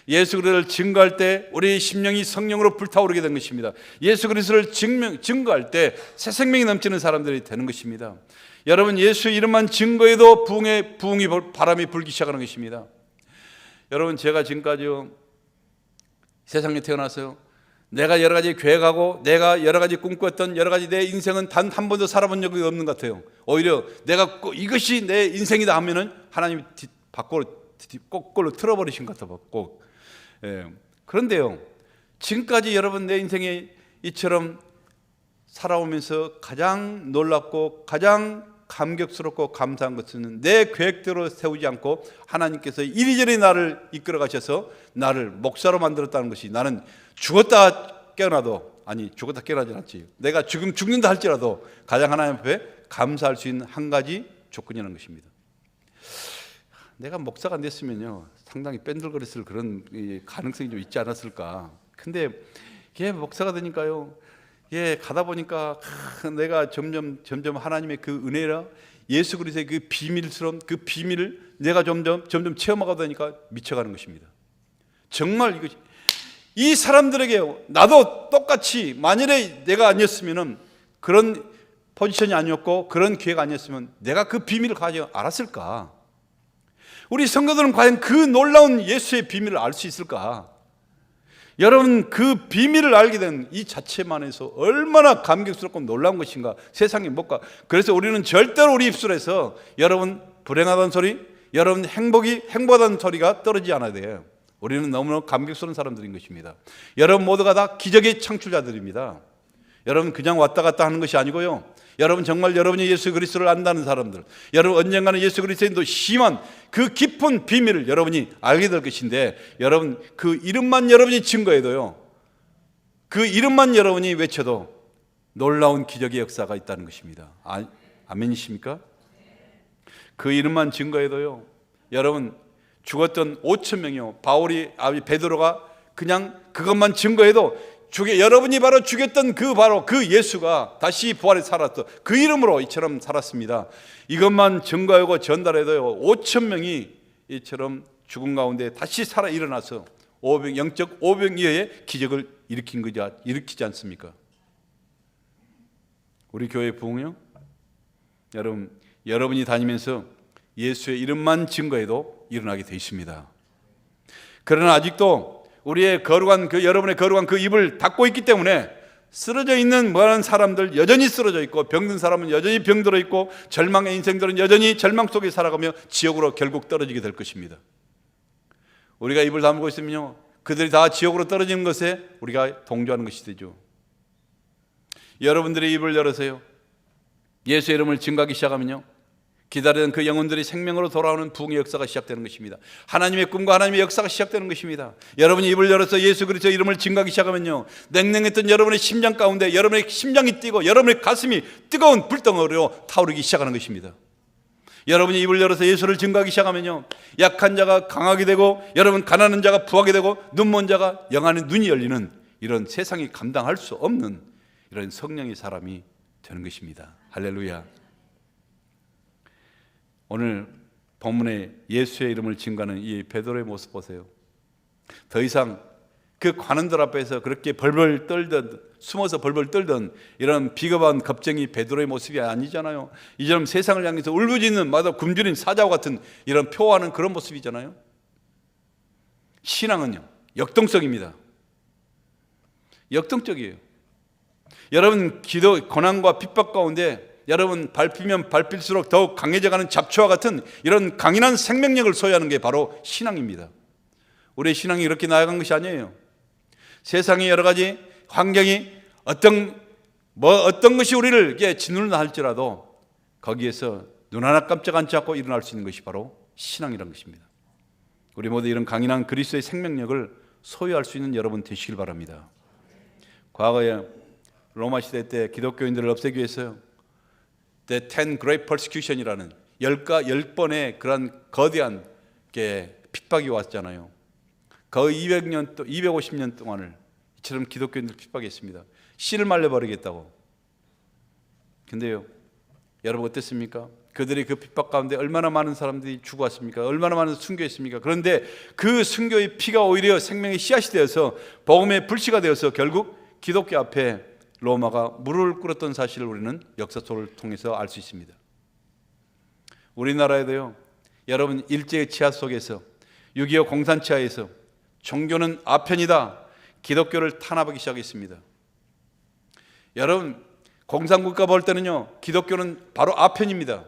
예수 그리스도를 증거할 때 우리 심령이 성령으로 불타오르게 된 것입니다. 예수 그리스도를 증거할 때 새 생명이 넘치는 사람들이 되는 것입니다. 여러분 예수 이름만 증거해도 부흥이 바람이 불기 시작하는 것입니다. 여러분 제가 지금까지 세상에 태어나서요, 내가 여러 가지 계획하고 내가 여러 가지 꿈꿨던 여러 가지 내 인생은 단 한 번도 살아본 적이 없는 것 같아요. 오히려 내가 이것이 내 인생이다 하면은 하나님이 밖으로 거꾸로 틀어버리신 것 같아. 꼭 그런데요, 지금까지 여러분 내 인생에 이처럼 살아오면서 가장 놀랍고 가장 감격스럽고 감사한 것은 내 계획대로 세우지 않고 하나님께서 이리저리 나를 이끌어 가셔서 나를 목사로 만들었다는 것이, 나는 죽었다 깨어나도, 아니 죽었다 깨어나지 않지, 내가 지금 죽는다 할지라도 가장 하나님 앞에 감사할 수 있는 한 가지 조건이라는 것입니다. 내가 목사가 안 됐으면요 상당히 뺀들거렸을 그런 가능성이 좀 있지 않았을까. 근데 이게 목사가 되니까요, 가다 보니까 내가 점점 하나님의 그 은혜라 예수 그리스도의 그 비밀스러운 그 비밀을 내가 점점 체험하다 보니까 미쳐가는 것입니다. 정말 이것이, 이 사람들에게 나도 똑같이 만일에 내가 아니었으면은, 그런 포지션이 아니었고 그런 기회가 아니었으면 내가 그 비밀을 가지고 알았을까? 우리 성도들은 과연 그 놀라운 예수의 비밀을 알 수 있을까? 여러분, 그 비밀을 알게 된 이 자체만 해서 얼마나 감격스럽고 놀라운 것인가. 세상에 못가. 그래서 우리는 절대로 우리 입술에서 여러분 불행하다는 소리, 여러분 행복하다는 소리가 떨어지지 않아야 돼요. 우리는 너무나 감격스러운 사람들인 것입니다. 여러분 모두가 다 기적의 창출자들입니다. 여러분 그냥 왔다 갔다 하는 것이 아니고요, 여러분 정말 여러분이 예수 그리스도를 안다는 사람들, 여러분 언젠가는 예수 그리스도의 더 심한 그 깊은 비밀을 여러분이 알게 될 것인데, 여러분 그 이름만 여러분이 증거해도요, 그 이름만 여러분이 외쳐도 놀라운 기적의 역사가 있다는 것입니다. 아멘이십니까? 그 이름만 증거해도요, 여러분 죽었던 5,000명이요, 베드로가 그냥 그것만 증거해도 여러분이 바로 죽였던 바로 그 예수가 다시 부활해 살았어. 그 이름으로 이처럼 살았습니다. 이것만 증거하고 전달해도요, 5,000명이 이처럼 죽은 가운데 다시 살아 일어나서 영적 오병이어의 기적을 일으키지 않습니까? 우리 교회 부흥요, 여러분이 다니면서 예수의 이름만 증거해도 일어나게 되어 있습니다. 그러나 아직도 우리의 여러분의 거룩한 그 입을 닫고 있기 때문에 쓰러져 있는 많은 사람들 여전히 쓰러져 있고, 병든 사람은 여전히 병들어 있고, 절망의 인생들은 여전히 절망 속에 살아가며 지옥으로 결국 떨어지게 될 것입니다. 우리가 입을 다물고 있으면요, 그들이 다 지옥으로 떨어지는 것에 우리가 동조하는 것이 되죠. 여러분들의 입을 열으세요. 예수의 이름을 증거하기 시작하면요, 기다리던 그 영혼들이 생명으로 돌아오는 부흥의 역사가 시작되는 것입니다. 하나님의 꿈과 하나님의 역사가 시작되는 것입니다. 여러분이 입을 열어서 예수 그리스도의 이름을 증거하기 시작하면요, 냉랭했던 여러분의 심장 가운데 여러분의 심장이 뛰고 여러분의 가슴이 뜨거운 불덩어리로 타오르기 시작하는 것입니다. 여러분이 입을 열어서 예수를 증거하기 시작하면요, 약한 자가 강하게 되고, 여러분 가난한 자가 부하게 되고, 눈먼 자가 영안의 눈이 열리는, 이런 세상이 감당할 수 없는 이런 성령의 사람이 되는 것입니다. 할렐루야. 오늘 본문에 예수의 이름을 증거하는 이 베드로의 모습 보세요. 더 이상 그 관원들 앞에서 그렇게 벌벌 떨던, 숨어서 벌벌 떨던 이런 비겁한 겁쟁이 베드로의 모습이 아니잖아요. 이처럼 세상을 향해서 울부짖는 마다 굶주린 사자와 같은 이런 표하는 그런 모습이잖아요. 신앙은요, 역동적입니다. 역동적이에요. 여러분 고난과 핍박 가운데 여러분 밟히면 밟힐수록 더욱 강해져가는 잡초와 같은 이런 강인한 생명력을 소유하는 게 바로 신앙입니다. 우리의 신앙이 이렇게 나아간 것이 아니에요. 세상의 여러 가지 환경이 어떤 것이 우리를 짓눌러 할지라도 거기에서 눈 하나 깜짝 앉지 않고 일어날 수 있는 것이 바로 신앙이라는 것입니다. 우리 모두 이런 강인한 그리스도의 생명력을 소유할 수 있는 여러분 되시길 바랍니다. 과거에 로마 시대 때 기독교인들을 없애기 위해서요, The 10 Great Persecution이라는 10번의 그런 거대한 핍박이 왔잖아요. 거의 250년 동안을 이처럼 기독교인들 핍박했습니다. 씨를 말려버리겠다고. 근데요, 여러분 어땠습니까? 그들이 그 핍박 가운데 얼마나 많은 사람들이 죽어왔습니까? 얼마나 많은 순교했습니까? 그런데 그 순교의 피가 오히려 생명의 씨앗이 되어서 복음의 불씨가 되어서 결국 기독교 앞에 로마가 무릎을 꿇었던 사실을 우리는 역사 속을 통해서 알 수 있습니다. 우리나라에도요, 여러분 일제의 치하 속에서 6.25 공산치하에서 종교는 아편이다, 기독교를 탄압하기 시작했습니다. 여러분 공산국가 볼 때는요, 기독교는 바로 아편입니다.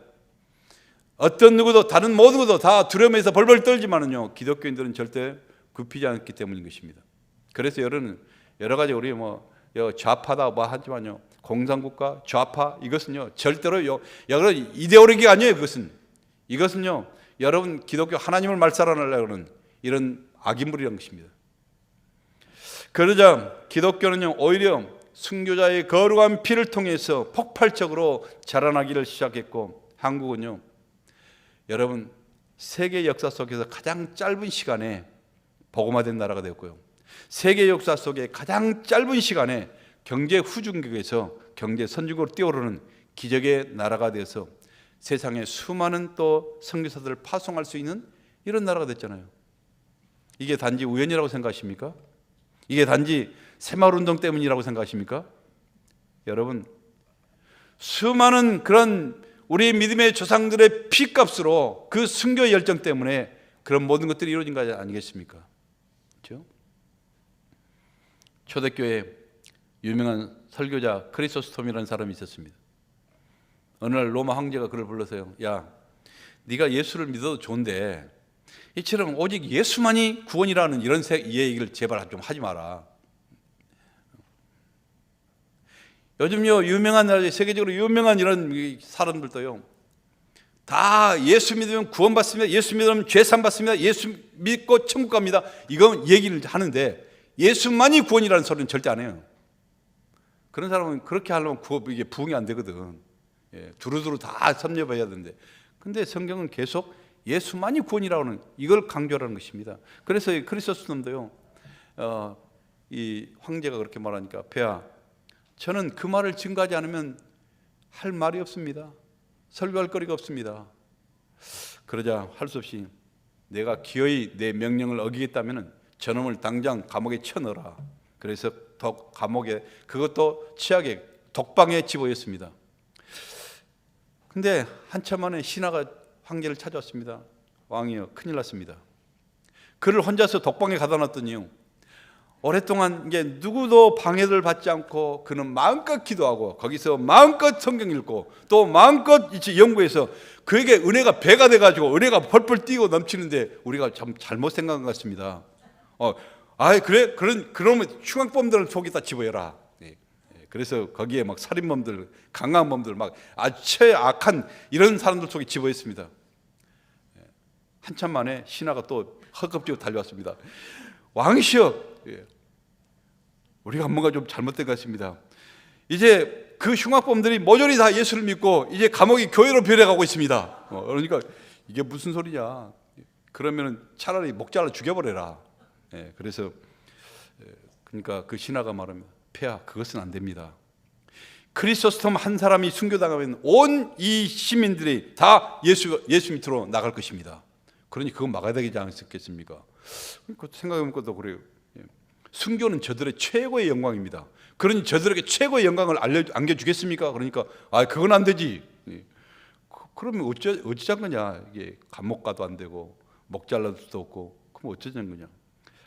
어떤 누구도, 다른 모든 것도 다 두려움에서 벌벌 떨지만은요, 기독교인들은 절대 굽히지 않기 때문인 것입니다. 그래서 여러 가지 우리 좌파다 하지만요, 공산국가 좌파 이것은요 절대로 여러 이데올로기가 아니에요. 이것은요 여러분 기독교 하나님을 말살하려고 하는 이런 악인물이라는 것입니다. 그러자 기독교는요 오히려 순교자의 거룩한 피를 통해서 폭발적으로 자라나기를 시작했고, 한국은요 여러분 세계 역사 속에서 가장 짧은 시간에 복음화된 나라가 되었고요, 세계 역사 속에 가장 짧은 시간에 경제 후진국에서 경제 선진국으로 뛰어오르는 기적의 나라가 되어서 세상에 수많은 또 선교사들을 파송할 수 있는 이런 나라가 됐잖아요. 이게 단지 우연이라고 생각하십니까? 이게 단지 새마을운동 때문이라고 생각하십니까? 여러분, 수많은 그런 우리 믿음의 조상들의 피값으로 그 순교 열정 때문에 그런 모든 것들이 이루어진 거 아니겠습니까? 그렇죠? 초대교회 유명한 설교자 크리소스톰이라는 사람이 있었습니다. 어느 날 로마 황제가 그를 불러서요, 야, 네가 예수를 믿어도 좋은데 이처럼 오직 예수만이 구원이라는 이런 얘기를 제발 좀 하지 마라. 요즘요 유명한 세계적으로 유명한 이런 사람들도요 다 예수 믿으면 구원받습니다, 예수 믿으면 죄산 받습니다, 예수 믿고 천국 갑니다, 이건 얘기를 하는데 예수만이 구원이라는 소리는 절대 안 해요. 그런 사람은 그렇게 하려면 이게 부흥이 안 되거든. 두루두루 다 섭렵해야 되는데, 근데 성경은 계속 예수만이 구원이라고 하는 이걸 강조하는 것입니다. 그래서 크리소스톰도요 이 황제가 그렇게 말하니까, 폐하, 저는 그 말을 증거하지 않으면 할 말이 없습니다. 설교할 거리가 없습니다. 그러자 할 수 없이, 내가 기어이 내 명령을 어기겠다면 저놈을 당장 감옥에 쳐넣어라. 그래서 감옥에, 그것도 치하게 독방에 집어였습니다. 근데 한참 만에 신하가 황제를 찾아왔습니다. 왕이요, 큰일 났습니다. 그를 혼자서 독방에 가다 놨더니요, 오랫동안 이제 누구도 방해를 받지 않고 그는 마음껏 기도하고 거기서 마음껏 성경 읽고 또 마음껏 연구해서 그에게 은혜가 배가 돼가지고 은혜가 펄펄 뛰고 넘치는데 우리가 참 잘못 생각한 것 같습니다. 그래? 그러면 흉악범들을 속에다 집어여라. 그래서 거기에 막 살인범들, 강간범들, 막 아주 최악한 이런 사람들 속에 집어였습니다. 한참 만에 신하가 또 허겁지겁 달려왔습니다. 왕이시여, 우리가 뭔가 좀 잘못된 것 같습니다. 이제 그 흉악범들이 모조리 다 예수를 믿고 이제 감옥이 교회로 변해가고 있습니다. 그러니까 이게 무슨 소리냐? 그러면 차라리 목 잘라 죽여버려라. 그래서 그러니까 그 신하가 말합니다. 폐하, 그것은 안 됩니다. 크리소스톰 한 사람이 순교당하면 온 이 시민들이 다 예수 밑으로 나갈 것입니다. 그러니 그건 막아야 되지 않겠습니까? 생각해보니까 또 그래요. 순교는 저들의 최고의 영광입니다. 그러니 저들에게 최고의 영광을 안겨주겠습니까? 그러니까 그건 안 되지. 그러면 어찌자는 거냐? 이게 감옥 가도 안 되고 목 잘라도 수도 없고, 그럼 어쩌자는 거냐?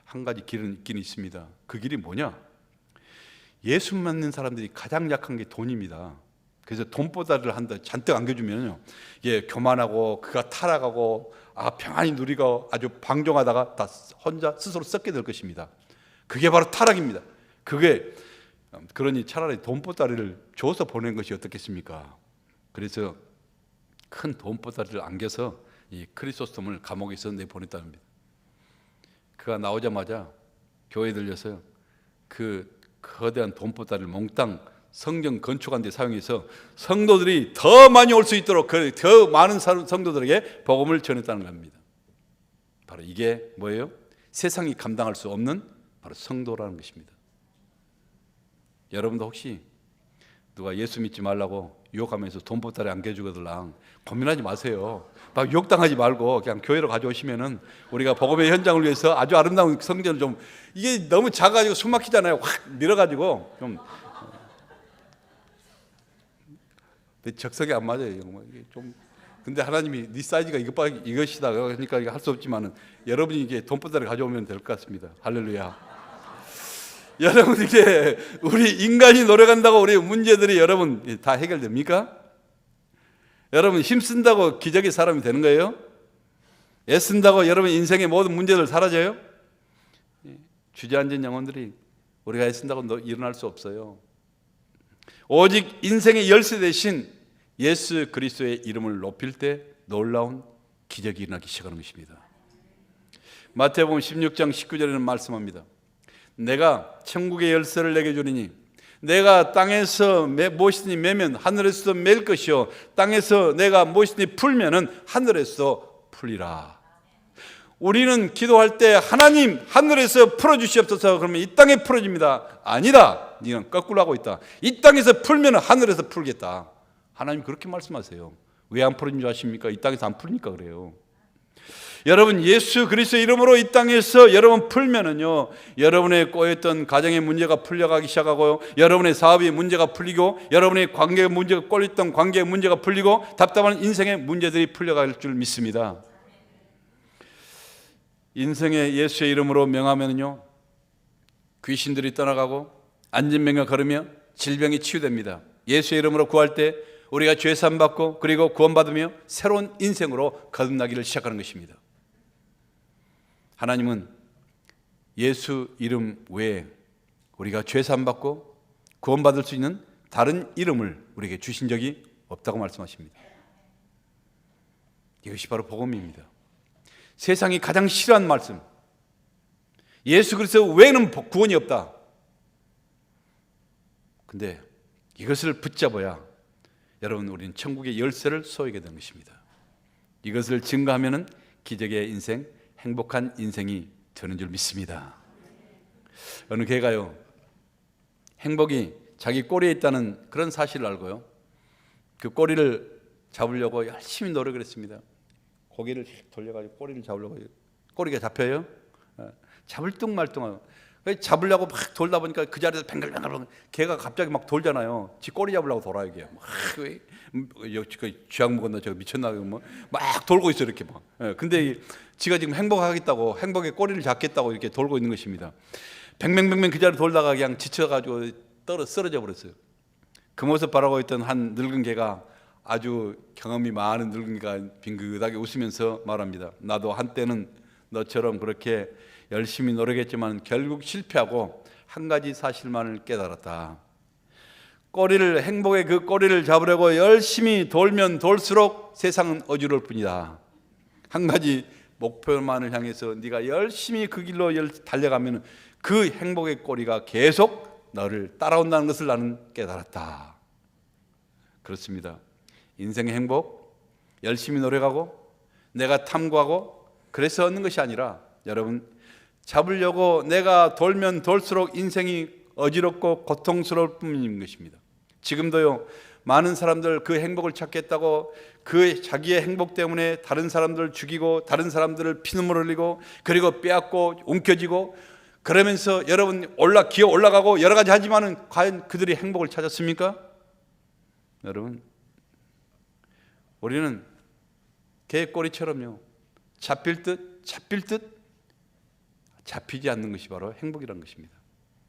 한 가지 길은 있긴 있습니다. 그 길이 뭐냐? 예수 믿는 사람들이 가장 약한 게 돈입니다. 그래서 돈보다를 한다 잔뜩 안겨주면요, 교만하고 그가 타락하고 평안히 누리고 아주 방종하다가 다 혼자 스스로 썩게 될 것입니다. 그게 바로 타락입니다. 그러니 차라리 돈보따리를 줘서 보낸 것이 어떻겠습니까? 그래서 큰 돈보따리를 안겨서 이 크리소스톰을 감옥에서 내보냈다는 겁니다. 그가 나오자마자 교회에 들려서 그 거대한 돈보따리를 몽땅 성경 건축한 데 사용해서 성도들이 더 많이 올 수 있도록 더 많은 성도들에게 복음을 전했다는 겁니다. 바로 이게 뭐예요? 세상이 감당할 수 없는 바로 성도라는 것입니다. 여러분도 혹시 누가 예수 믿지 말라고 유혹하면서 돈보따리 안겨주거들랑 고민하지 마세요. 막 유혹당하지 말고 그냥 교회로 가져오시면은 우리가 복음의 현장을 위해서 아주 아름다운 성전을 좀, 이게 너무 작아가지고 숨 막히잖아요. 확 밀어가지고 좀 적성이 안 맞아요. 이게 좀, 근데 하나님이 네 사이즈가 이것이다 그러니까 할 수 없지만은 여러분이 이게 돈보따리 가져오면 될 것 같습니다. 할렐루야. 여러분, 이게 우리 인간이 노력한다고 우리 문제들이 여러분 다 해결됩니까? 여러분 힘쓴다고 기적의 사람이 되는 거예요? 애쓴다고 여러분 인생의 모든 문제들 사라져요? 주저앉은 영혼들이 우리가 애쓴다고 일어날 수 없어요. 오직 인생의 열쇠 대신 예수 그리스도의 이름을 높일 때 놀라운 기적이 일어나기 시작하는 것입니다. 마태복음 16장 19절에는 말씀합니다. 내가 천국의 열쇠를 내게 주리니 내가 땅에서 무엇이든지 매면 하늘에서도 맬 것이요 땅에서 내가 무엇이든지 풀면은 하늘에서도 풀리라. 우리는 기도할 때 하나님 하늘에서 풀어주시옵소서 그러면 이 땅에 풀어집니다. 아니다. 네가 거꾸로 하고 있다. 이 땅에서 풀면 하늘에서 풀겠다. 하나님 그렇게 말씀하세요. 왜 안 풀어진 줄 아십니까? 이 땅에서 안 풀리니까 그래요. 여러분 예수 그리스도 이름으로 이 땅에서 여러분 풀면은요 여러분의 꼬였던 가정의 문제가 풀려가기 시작하고요 여러분의 사업의 문제가 풀리고 여러분의 관계의 문제가 꼬였던 관계의 문제가 풀리고 답답한 인생의 문제들이 풀려갈 줄 믿습니다. 인생의 예수의 이름으로 명하면요 귀신들이 떠나가고 안진병을 걸으며 질병이 치유됩니다. 예수의 이름으로 구할 때 우리가 죄사함 받고 그리고 구원받으며 새로운 인생으로 거듭나기를 시작하는 것입니다. 하나님은 예수 이름 외에 우리가 죄사함 받고 구원받을 수 있는 다른 이름을 우리에게 주신 적이 없다고 말씀하십니다. 이것이 바로 복음입니다. 세상이 가장 싫어하는 말씀, 예수 그리스도 외에는 구원이 없다. 근데 이것을 붙잡아야 여러분 우리는 천국의 열쇠를 소유하게 되는 것입니다. 이것을 증거하면 기적의 인생, 행복한 인생이 되는 줄 믿습니다. 어느 개가요 행복이 자기 꼬리에 있다는 그런 사실을 알고요 그 꼬리를 잡으려고 열심히 노력을 했습니다. 고개를 돌려가지고 꼬리를 잡으려고 꼬리가 잡혀요. 잡을 뚱말뚱하고 잡으려고 막 돌다 보니까 그 자리에서 뱅글뱅글 개가 갑자기 막 돌잖아요. 지 꼬리 잡으려고 돌아요. 이게 쥐약 먹었나 저거 미쳤나 막 돌고 있어 이렇게 막. 근데 지가 지금 행복하겠다고 행복의 꼬리를 잡겠다고 이렇게 돌고 있는 것입니다. 뱅뱅뱅뱅 그 자리 돌다가 그냥 지쳐가지고 쓰러져 버렸어요. 그 모습 바라고 있던 한 늙은 개가 아주 경험이 많은 늙은 개가 빙긋하게 웃으면서 말합니다. 나도 한때는 너처럼 그렇게 열심히 노력했지만 결국 실패하고 한 가지 사실만을 깨달았다. 행복의 그 꼬리를 잡으려고 열심히 돌면 돌수록 세상은 어지러울 뿐이다. 한 가지 목표만을 향해서 네가 열심히 그 길로 달려가면 그 행복의 꼬리가 계속 너를 따라온다는 것을 나는 깨달았다. 그렇습니다. 인생의 행복, 열심히 노력하고 내가 탐구하고 그래서 얻는 것이 아니라 여러분 잡으려고 내가 돌면 돌수록 인생이 어지럽고 고통스러울 뿐인 것입니다. 지금도요 많은 사람들 그 행복을 찾겠다고 그 자기의 행복 때문에 다른 사람들을 죽이고 다른 사람들을 피눈물 흘리고 그리고 빼앗고 움켜쥐고 그러면서 여러분 기어 올라가고 여러 가지 하지만은 과연 그들이 행복을 찾았습니까? 여러분 우리는 개 꼬리처럼요 잡힐 듯 잡히지 않는 것이 바로 행복이라는 것입니다.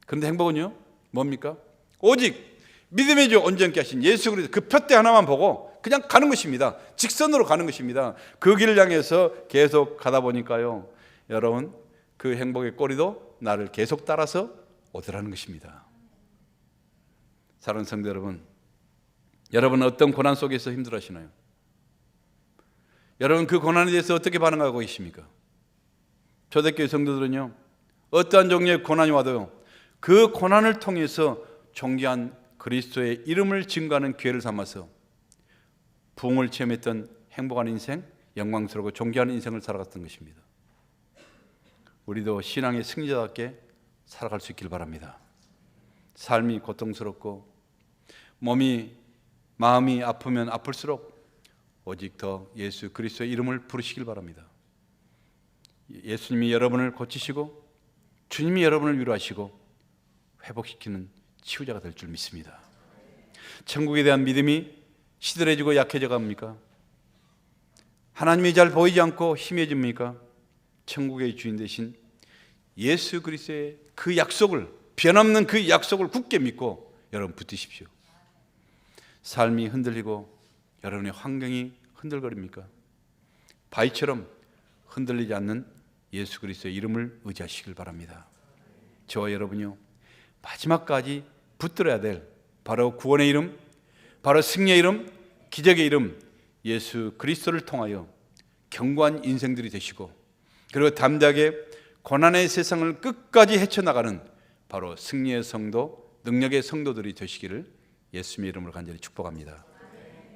그런데 행복은요 뭡니까? 오직 믿음의 주 온전케 하신 예수 그리스도 그 푯대 하나만 보고 그냥 가는 것입니다. 직선으로 가는 것입니다. 그 길을 향해서 계속 가다 보니까요 여러분 그 행복의 꼬리도 나를 계속 따라서 오더라는 것입니다. 사랑하는 성도 여러분, 여러분은 어떤 고난 속에서 힘들어하시나요? 여러분 그 고난에 대해서 어떻게 반응하고 계십니까? 초대교회 성도들은요 어떠한 종류의 고난이 와도요 그 고난을 통해서 존귀한 그리스도의 이름을 증거하는 기회를 삼아서 부흥을 체험했던 행복한 인생, 영광스럽고 존귀한 인생을 살아갔던 것입니다. 우리도 신앙의 승리자답게 살아갈 수 있길 바랍니다. 삶이 고통스럽고 마음이 아프면 아플수록 오직 더 예수 그리스도의 이름을 부르시길 바랍니다. 예수님이 여러분을 고치시고 주님이 여러분을 위로하시고 회복시키는 치유자가 될 줄 믿습니다. 천국에 대한 믿음이 시들해지고 약해져 갑니까? 하나님이 잘 보이지 않고 희미해집니까? 천국의 주인 되신 예수 그리스도의 그 약속을 변함없는 그 약속을 굳게 믿고 여러분 붙드십시오. 삶이 흔들리고 여러분의 환경이 흔들거립니까? 바위처럼 흔들리지 않는 예수 그리스도의 이름을 의지하시길 바랍니다. 저와 여러분요, 마지막까지 붙들어야 될 바로 구원의 이름, 바로 승리의 이름, 기적의 이름 예수 그리스도를 통하여 견고한 인생들이 되시고, 그리고 담대하게 고난의 세상을 끝까지 헤쳐나가는 바로 승리의 성도, 능력의 성도들이 되시기를 예수님의 이름으로 간절히 축복합니다.